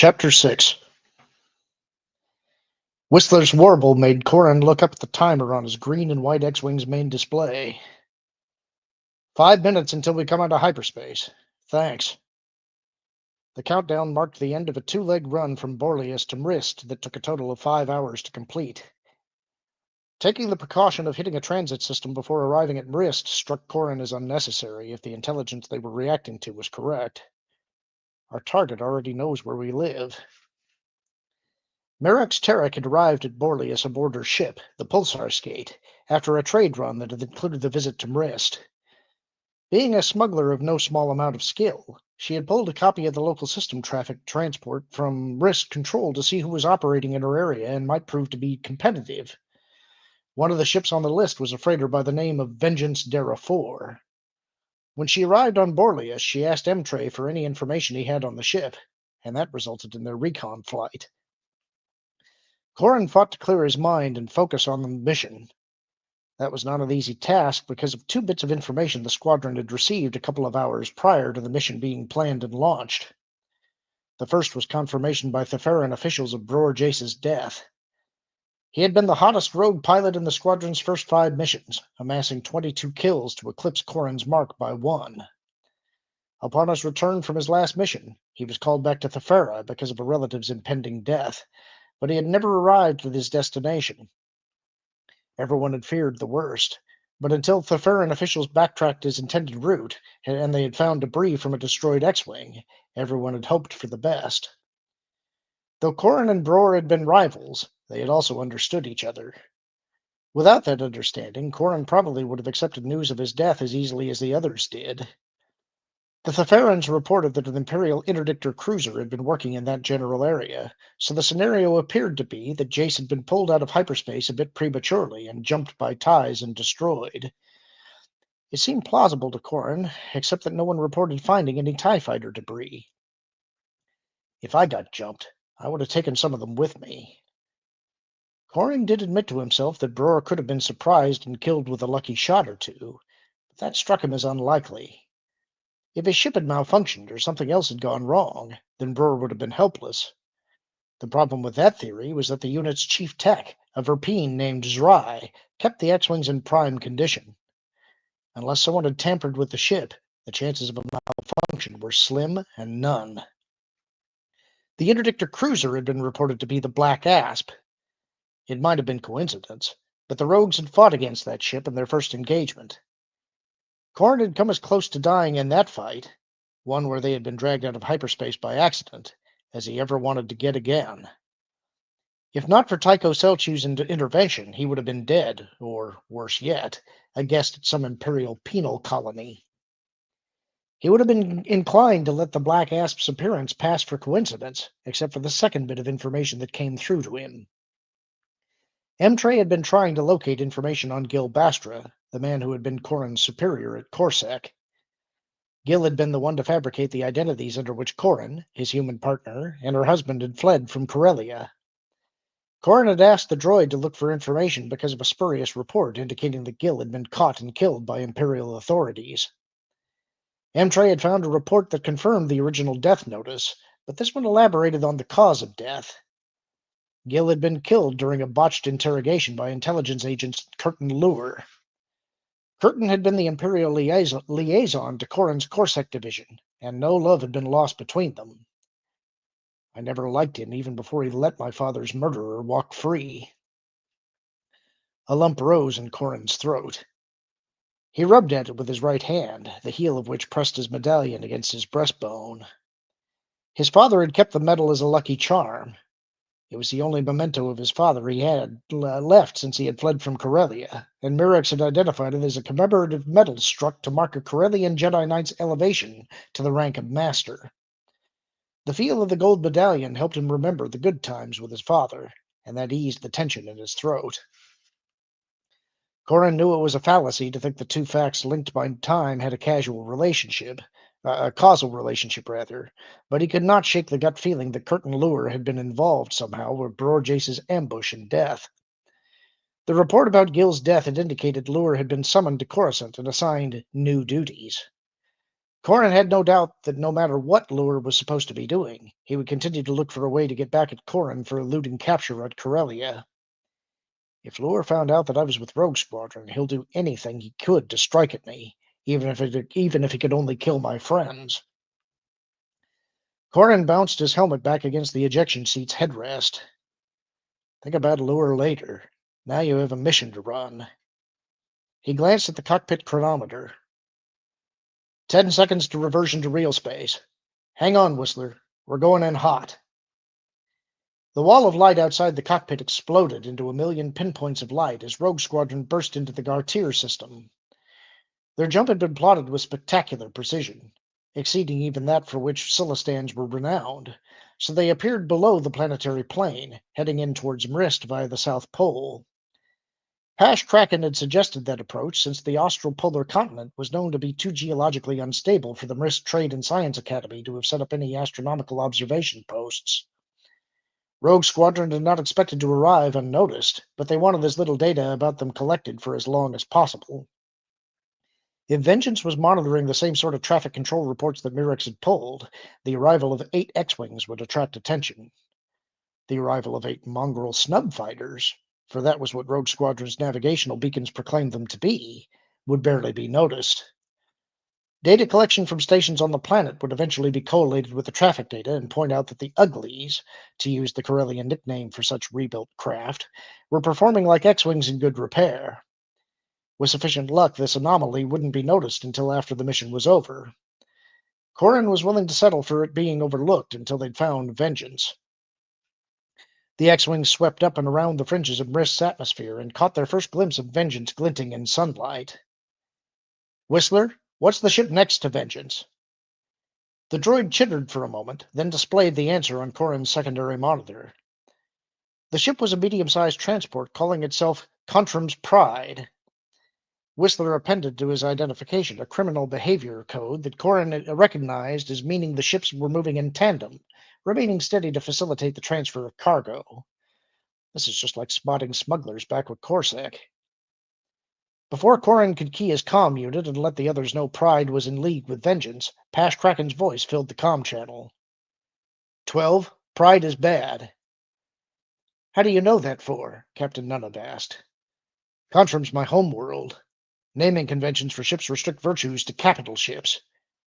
Chapter 6. Whistler's warble made Corin look up at the timer on his green and white X-Wing's main display. 5 minutes until we come out of hyperspace. Thanks. The countdown marked the end of a two-leg run from Borlius to Mrist that took a total of 5 hours to complete. Taking the precaution of hitting a transit system before arriving at Mrist struck Corin as unnecessary if the intelligence they were reacting to was correct. Our target already knows where we live. Merrick's Terek had arrived at Borlius aboard her ship, the Pulsar Skate, after a trade run that had included the visit to Mrist. Being a smuggler of no small amount of skill, she had pulled a copy of the local system traffic transport from Mrist Control to see who was operating in her area and might prove to be competitive. One of the ships on the list was a freighter by the name of Vengeance Derra IV. When she arrived on Borlius, she asked Emtray for any information he had on the ship, and that resulted in their recon flight. Corin fought to clear his mind and focus on the mission. That was not an easy task because of two bits of information the Squadron had received a couple of hours prior to the mission being planned and launched. The first was confirmation by Theferan officials of Bror Jace's death. He had been the hottest rogue pilot in the Squadron's first 5 missions, amassing 22 kills to eclipse Corin's mark by 1. Upon his return from his last mission, he was called back to Thefera because of a relative's impending death, but he had never arrived at his destination. Everyone had feared the worst, but until Theferan officials backtracked his intended route and they had found debris from a destroyed X-Wing, everyone had hoped for the best. Though Corin and Bror had been rivals, they had also understood each other. Without that understanding, Corin probably would have accepted news of his death as easily as the others did. The Theferans reported that an Imperial interdictor cruiser had been working in that general area, so the scenario appeared to be that Jace had been pulled out of hyperspace a bit prematurely and jumped by ties and destroyed. It seemed plausible to Corin, except that no one reported finding any TIE fighter debris. If I got jumped, I would have taken some of them with me. Corin did admit to himself that Bror could have been surprised and killed with a lucky shot or two, but that struck him as unlikely. If his ship had malfunctioned or something else had gone wrong, then Bror would have been helpless. The problem with that theory was that the unit's chief tech, a Verpine named Zrai, kept the X-Wings in prime condition. Unless someone had tampered with the ship, the chances of a malfunction were slim and none. The interdictor cruiser had been reported to be the Black Asp. It might have been coincidence, but the rogues had fought against that ship in their first engagement. Corin had come as close to dying in that fight, one where they had been dragged out of hyperspace by accident, as he ever wanted to get again. If not for Tycho Celchu's intervention, he would have been dead, or, worse yet, a guest at some Imperial penal colony. He would have been inclined to let the Black Asp's appearance pass for coincidence, except for the second bit of information that came through to him. Emtray had been trying to locate information on Gil Bastra, the man who had been Corin's superior at Corsac. Gil had been the one to fabricate the identities under which Corin, his human partner, and her husband had fled from Corellia. Corin had asked the droid to look for information because of a spurious report indicating that Gil had been caught and killed by Imperial authorities. Emtray had found a report that confirmed the original death notice, but this one elaborated on the cause of death. Gil had been killed during a botched interrogation by intelligence agent Curtin Lure. Curtin had been the Imperial liaison to Corin's Corsac division, and no love had been lost between them. I never liked him even before he let my father's murderer walk free. A lump rose in Corin's throat. He rubbed at it with his right hand, the heel of which pressed his medallion against his breastbone. His father had kept the medal as a lucky charm. It was the only memento of his father he had left since he had fled from Corellia, and Mirax had identified it as a commemorative medal struck to mark a Corellian Jedi Knight's elevation to the rank of Master. The feel of the gold medallion helped him remember the good times with his father, and that eased the tension in his throat. Corin knew it was a fallacy to think the two facts linked by time had a causal relationship, but he could not shake the gut feeling that Curtin Lure had been involved somehow with Bror Jace's ambush and death. The report about Gil's death had indicated Lure had been summoned to Coruscant and assigned new duties. Corin had no doubt that no matter what Lure was supposed to be doing, he would continue to look for a way to get back at Corin for eluding capture at Corellia. If Lure found out that I was with Rogue Squadron, he'll do anything he could to strike at me, even if he could only kill my friends. Corin bounced his helmet back against the ejection seat's headrest. Think about Lure later. Now you have a mission to run. He glanced at the cockpit chronometer. 10 seconds to reversion to real space. Hang on, Whistler. We're going in hot. The wall of light outside the cockpit exploded into a million pinpoints of light as Rogue Squadron burst into the Gartier system. Their jump had been plotted with spectacular precision, exceeding even that for which Silistans were renowned, so they appeared below the planetary plane, heading in towards Mrist via the South Pole. Pash Kraken had suggested that approach since the austral polar continent was known to be too geologically unstable for the Mrist Trade and Science Academy to have set up any astronomical observation posts. Rogue Squadron had not expected to arrive unnoticed, but they wanted as little data about them collected for as long as possible. If Vengeance was monitoring the same sort of traffic control reports that Mirex had pulled, the arrival of 8 X-Wings would attract attention. The arrival of 8 mongrel snub fighters, for that was what Rogue Squadron's navigational beacons proclaimed them to be, would barely be noticed. Data collection from stations on the planet would eventually be collated with the traffic data and point out that the Uglies, to use the Corellian nickname for such rebuilt craft, were performing like X-Wings in good repair. With sufficient luck, this anomaly wouldn't be noticed until after the mission was over. Corin was willing to settle for it being overlooked until they'd found Vengeance. The X-Wings swept up and around the fringes of Mrist's atmosphere and caught their first glimpse of Vengeance glinting in sunlight. Whistler, what's the ship next to Vengeance? The droid chittered for a moment, then displayed the answer on Corin's secondary monitor. The ship was a medium-sized transport calling itself Contrim's Pride. Whistler appended to his identification a criminal behavior code that Corin recognized as meaning the ships were moving in tandem, remaining steady to facilitate the transfer of cargo. This is just like spotting smugglers back with Corsac. Before Corin could key his comm unit and let the others know Pride was in league with Vengeance, Pash Kraken's voice filled the comm channel. 12, Pride is bad. How do you know that for? Captain Nunab asked. Contrim's my home world. Naming conventions for ships restrict virtues to capital ships.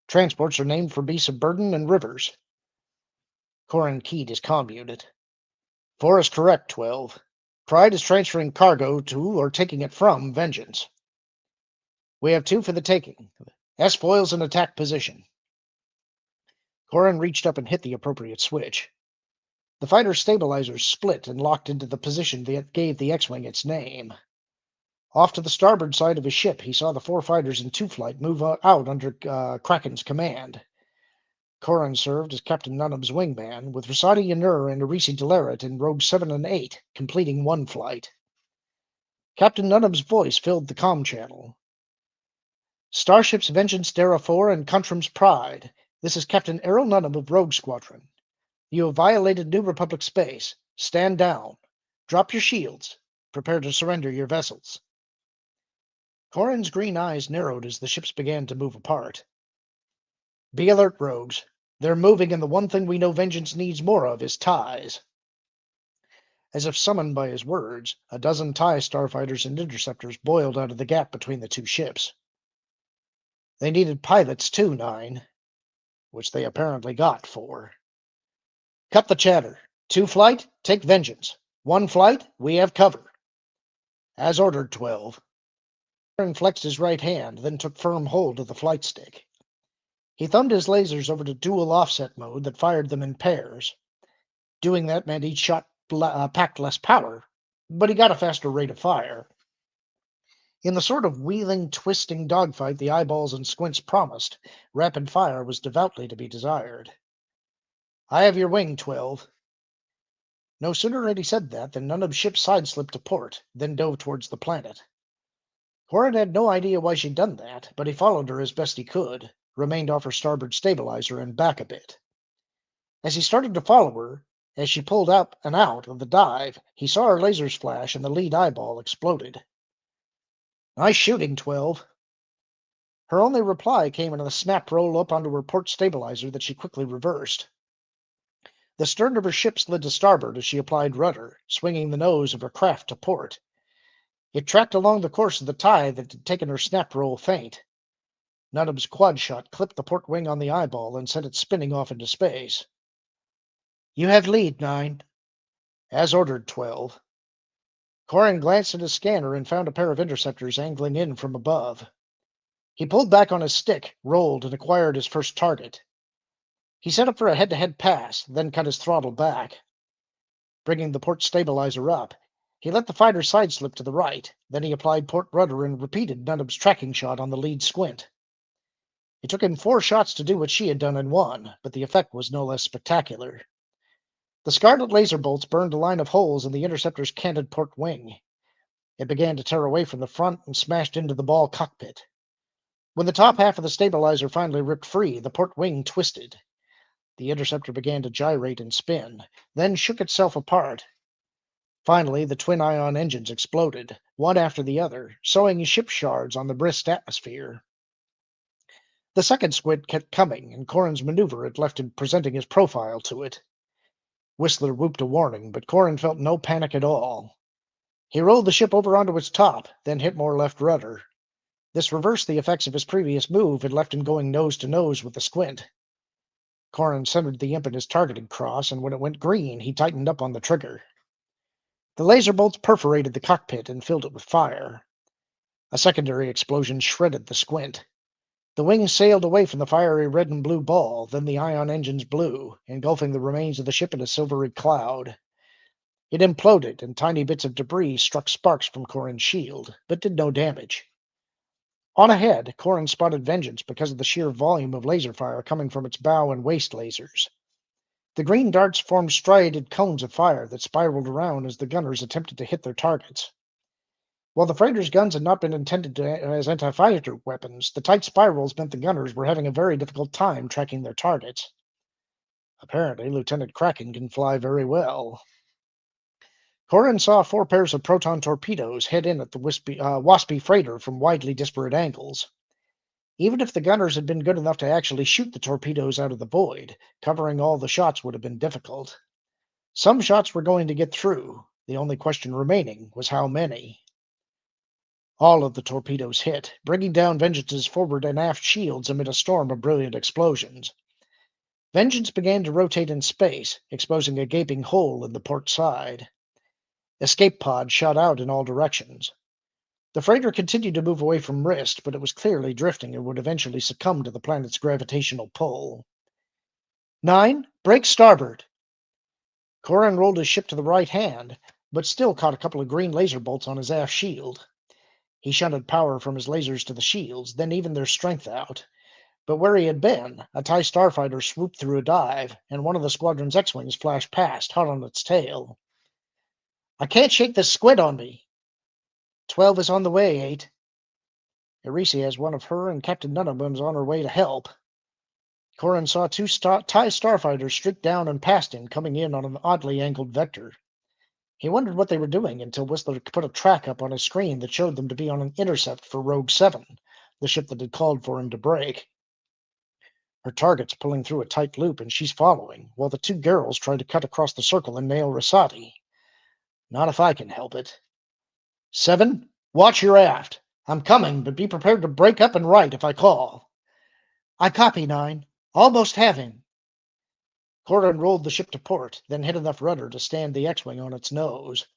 Transports are named for beasts of burden and rivers. Corin keyed his comm unit. 4 is correct, 12. Pride is transferring cargo to or taking it from Vengeance. We have 2 for the taking. S-foils in attack position. Corin reached up and hit the appropriate switch. The fighter's stabilizers split and locked into the position that gave the X-Wing its name. Off to the starboard side of his ship, he saw the 4 fighters in 2 flight move out under Kraken's command. Corin served as Captain Nunab's wingman, with Rasadi Yanur and Arisi Delaret in Rogue 7 and 8, completing 1 flight. Captain Nunab's voice filled the comm channel. Starships Vengeance Derra IV and Contrim's Pride. This is Captain Errol Nunab of Rogue Squadron. You have violated New Republic space. Stand down. Drop your shields. Prepare to surrender your vessels. Corin's green eyes narrowed as the ships began to move apart. Be alert, rogues. They're moving, and the one thing we know Vengeance needs more of is ties. As if summoned by his words, a dozen TIE starfighters and interceptors boiled out of the gap between the 2 ships. They needed pilots too, 9, which they apparently got 4. Cut the chatter. 2 flight, take Vengeance. 1 flight, we have cover. As ordered, 12. Corin flexed his right hand, then took firm hold of the flight stick. He thumbed his lasers over to dual offset mode that fired them in pairs. Doing that meant each shot packed less power, but he got a faster rate of fire. In the sort of wheeling, twisting dogfight the eyeballs and squints promised, rapid fire was devoutly to be desired. I have your wing, 12. No sooner had he said that than Nunab's ship side-slipped to port, then dove towards the planet. Corin had no idea why she'd done that, but he followed her as best he could, remained off her starboard stabilizer, and back a bit. As he started to follow her, as she pulled up and out of the dive, he saw her lasers flash and the lead eyeball exploded. Nice shooting, 12. Her only reply came in a snap roll up onto her port stabilizer that she quickly reversed. The stern of her ship slid to starboard as she applied rudder, swinging the nose of her craft to port. It tracked along the course of the tide that had taken her snap roll feint. Nunnam's quad shot clipped the port wing on the eyeball and sent it spinning off into space. You have lead, 9. As ordered, 12. Corin glanced at his scanner and found a pair of interceptors angling in from above. He pulled back on his stick, rolled, and acquired his first target. He set up for a head-to-head pass, then cut his throttle back. Bringing the port stabilizer up, he let the fighter sideslip to the right, then he applied port rudder and repeated Nunnam's tracking shot on the lead squint. It took him 4 shots to do what she had done in 1, but the effect was no less spectacular. The scarlet laser bolts burned a line of holes in the interceptor's canted port wing. It began to tear away from the front and smashed into the ball cockpit. When the top half of the stabilizer finally ripped free, the port wing twisted. The interceptor began to gyrate and spin, then shook itself apart. Finally, the twin ion engines exploded, one after the other, sowing ship shards on the brisk atmosphere. The second squid kept coming, and Corin's maneuver had left him presenting his profile to it. Whistler whooped a warning, but Corin felt no panic at all. He rolled the ship over onto its top, then hit more left rudder. This reversed the effects of his previous move and left him going nose to nose with the squint. Corin centered the imp in his targeting cross, and when it went green, he tightened up on the trigger. The laser bolts perforated the cockpit and filled it with fire. A secondary explosion shredded the squint. The wings sailed away from the fiery red and blue ball, then the ion engines blew, engulfing the remains of the ship in a silvery cloud. It imploded, and tiny bits of debris struck sparks from Corin's shield, but did no damage. On ahead, Corin spotted Vengeance because of the sheer volume of laser fire coming from its bow and waist lasers. The green darts formed striated cones of fire that spiraled around as the gunners attempted to hit their targets. While the freighter's guns had not been intended as anti-fighter weapons, the tight spirals meant the gunners were having a very difficult time tracking their targets. Apparently, Lieutenant Kraken can fly very well. Corin saw 4 pairs of proton torpedoes head in at the waspy freighter from widely disparate angles. Even if the gunners had been good enough to actually shoot the torpedoes out of the void, covering all the shots would have been difficult. Some shots were going to get through. The only question remaining was how many. All of the torpedoes hit, bringing down Vengeance's forward and aft shields amid a storm of brilliant explosions. Vengeance began to rotate in space, exposing a gaping hole in the port side. Escape pods shot out in all directions. The freighter continued to move away from Rist, but it was clearly drifting and would eventually succumb to the planet's gravitational pull. 9, break starboard. Corin rolled his ship to the right hand, but still caught a couple of green laser bolts on his aft shield. He shunted power from his lasers to the shields, then evened their strength out. But where he had been, a TIE starfighter swooped through a dive, and one of the squadron's X-Wings flashed past, hot on its tail. I can't shake this squid on me. 12 is on the way, 8. Erisi has one of her, and Captain Nunnam's on her way to help. Corin saw 2 TIE starfighters streak down and past him, coming in on an oddly angled vector. He wondered what they were doing until Whistler put a track up on his screen that showed them to be on an intercept for Rogue 7, the ship that had called for him to break. Her target's pulling through a tight loop, and she's following, while the 2 girls try to cut across the circle and nail Rosati. Not if I can help it. 7, watch your aft. I'm coming, but be prepared to break up and right if I call. I copy, 9. Almost have him. Corin rolled the ship to port, then hit enough rudder to stand the X-Wing on its nose.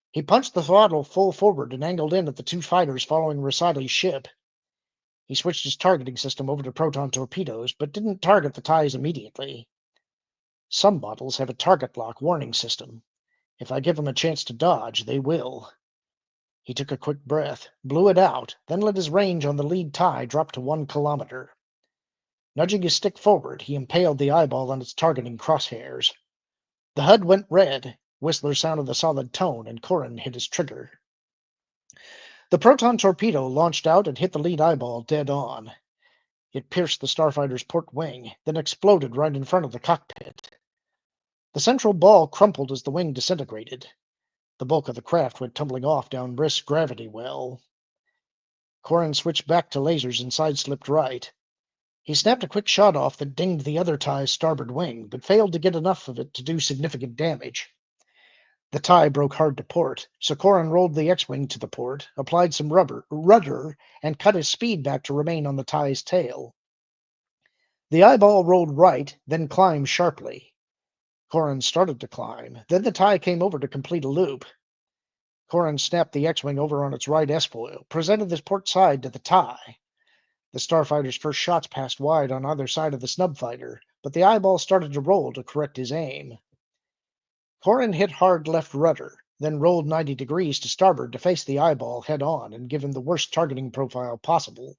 He punched the throttle full forward and angled in at the 2 fighters following Rosati's ship. He switched his targeting system over to proton torpedoes, but didn't target the TIEs immediately. Some models have a target lock warning system. If I give them a chance to dodge, they will. He took a quick breath, blew it out, then let his range on the lead TIE drop to 1 kilometer. Nudging his stick forward, he impaled the eyeball on its targeting crosshairs. The HUD went red. Whistler sounded the solid tone, and Corin hit his trigger. The proton torpedo launched out and hit the lead eyeball dead on. It pierced the starfighter's port wing, then exploded right in front of the cockpit. The central ball crumpled as the wing disintegrated. The bulk of the craft went tumbling off down Rist's gravity well. Corin switched back to lasers and sideslipped right. He snapped a quick shot off that dinged the other tie's starboard wing, but failed to get enough of it to do significant damage. The tie broke hard to port, so Corin rolled the X-wing to the port, applied some rudder, and cut his speed back to remain on the tie's tail. The eyeball rolled right, then climbed sharply. Corin started to climb, then the tie came over to complete a loop. Corin snapped the X-wing over on its right S-foil, presented the port side to the tie. The starfighter's first shots passed wide on either side of the snub fighter, but the eyeball started to roll to correct his aim. Corin hit hard left rudder, then rolled 90 degrees to starboard to face the eyeball head on and give him the worst targeting profile possible.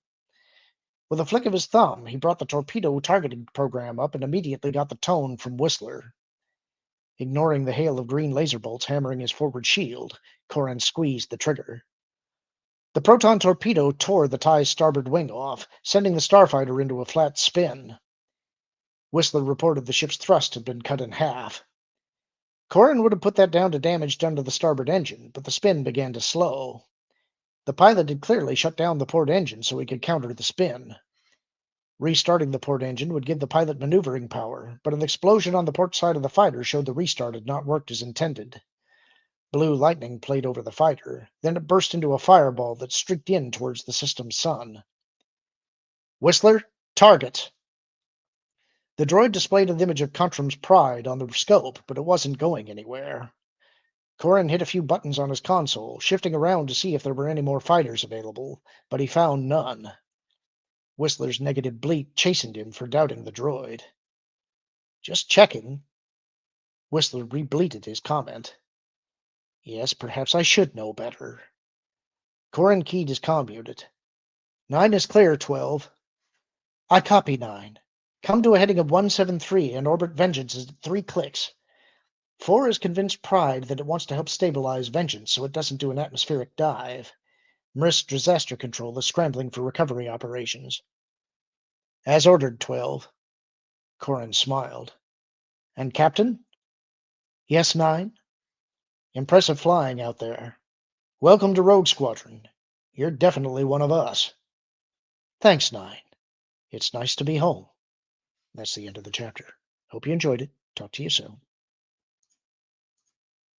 With a flick of his thumb, he brought the torpedo targeting program up and immediately got the tone from Whistler. Ignoring the hail of green laser bolts hammering his forward shield, Corin squeezed the trigger. The proton torpedo tore the tie's starboard wing off, sending the starfighter into a flat spin. Whistler reported the ship's thrust had been cut in half. Corin would have put that down to damage done to the starboard engine, but the spin began to slow. The pilot had clearly shut down the port engine so he could counter the spin. Restarting the port engine would give the pilot maneuvering power, but an explosion on the port side of the fighter showed the restart had not worked as intended. Blue lightning played over the fighter, then it burst into a fireball that streaked in towards the system's sun. Whistler, target! The droid displayed an image of Contram's Pride on the scope, but it wasn't going anywhere. Corin hit a few buttons on his console, shifting around to see if there were any more fighters available, but he found none. Whistler's negative bleat chastened him for doubting the droid. Just checking. Whistler rebleated his comment. Yes, perhaps I should know better. Corin keyed his comm unit. 9 is clear, 12. I copy 9. Come to a heading of 173 and orbit Vengeance at 3 clicks. 4 has convinced Pride that it wants to help stabilize Vengeance so it doesn't do an atmospheric dive. Mrist Disaster Control is scrambling for recovery operations. As ordered, 12. Corin smiled. And Captain? Yes, 9? Impressive flying out there. Welcome to Rogue Squadron. You're definitely one of us. Thanks, 9. It's nice to be home. That's the end of the chapter. Hope you enjoyed it. Talk to you soon.